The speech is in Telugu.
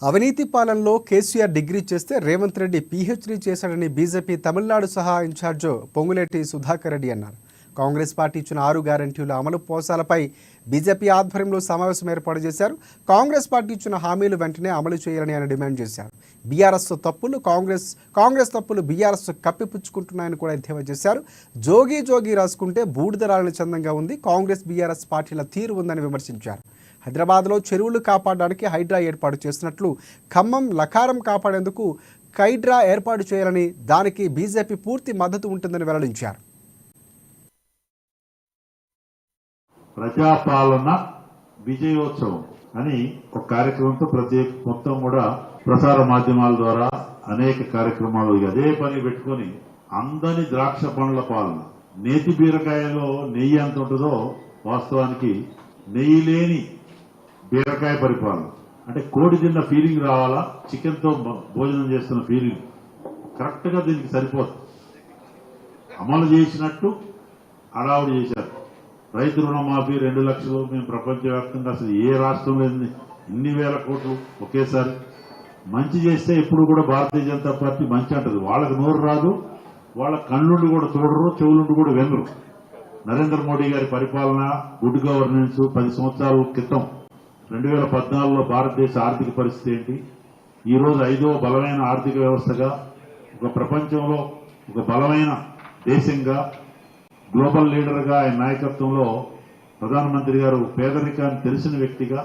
అవినీతి పాలనలో కేసీఆర్ డిగ్రీ చేస్తే రేవంత్ రెడ్డి పీహెచ్డీ చేశాడని బీజేపీ తమిళనాడు సహా ఇన్ఛార్జ్ పొంగులేటి సుధాకర్ రెడ్డి అన్నారు. కాంగ్రెస్ పార్టీ ఇచ్చిన 6 గ్యారంటీల అమలు పోసాలపై బీజేపీ ఆధ్వర్యంలో సమావేశం ఏర్పాటు చేశారు. కాంగ్రెస్ పార్టీ ఇచ్చిన హామీలు వెంటనే అమలు చేయాలని ఆయన డిమాండ్ చేశారు. బీఆర్ఎస్ తప్పులు కాంగ్రెస్ తప్పులు బీఆర్ఎస్ కప్పిపుచ్చుకుంటున్నాయని కూడా ఎద్దేవా చేశారు. జోగి రాసుకుంటే బూడిదరాలని చందంగా ఉంది, కాంగ్రెస్ బీఆర్ఎస్ పార్టీల తీరు ఉందని విమర్శించారు. హైదరాబాద్లో చెరువులు కాపాడడానికి హైడ్రా ఏర్పాటు చేసినట్లు, ఖమ్మం లకారం కాపాడేందుకు కైడ్రా ఏర్పాటు చేయాలని, దానికి బీజేపీ పూర్తి మద్దతు ఉంటుందని వెల్లడించారు. ప్రజాపాలన విజయోత్సవం అని ఒక కార్యక్రమంతో మొత్తం కూడా ప్రసార మాధ్యమాల ద్వారా అనేక కార్యక్రమాలు అదే పని పెట్టుకుని అందని ద్రాక్ష పండ్ల పాలన, నేతి బీరకాయలో నెయ్యి ఎంత ఉంటుందో వాస్తవానికి నెయ్యి లేని బీరకాయ పరిపాలన. అంటే కోడి తిన్న ఫీలింగ్ రావాలా, చికెన్ తో భోజనం చేస్తున్న ఫీలింగ్ కరెక్ట్ గా దీనికి సరిపోతుంది. అమలు చేసినట్టు హడావుడి చేశారు. రైతు రుణమాఫీ 2 లక్షలు మేము ప్రపంచవ్యాప్తంగా అసలు ఏ రాష్ట్రంలో ఇన్ని వేల కోట్లు ఒకేసారి. మంచి చేస్తే ఎప్పుడు కూడా భారతీయ జనతా పార్టీ మంచి అంటది. వాళ్ళకి నోరు రాదు, వాళ్ళ కళ్ళుండి కూడా చూడరు, చెవులుండి కూడా వెంగరు. నరేంద్ర మోడీ గారి పరిపాలన, గుడ్ గవర్నెన్స్ 10 సంవత్సరాల క్రితం 2014లో భారతదేశ ఆర్థిక పరిస్థితి ఏంటి, ఈ రోజు 5వ బలమైన ఆర్థిక వ్యవస్థగా, ఒక ప్రపంచంలో ఒక బలమైన దేశంగా, గ్లోబల్ లీడర్ గా ఆయన నాయకత్వంలో ప్రధానమంత్రి గారు పేదరికాన్ని తెలిసిన వ్యక్తిగా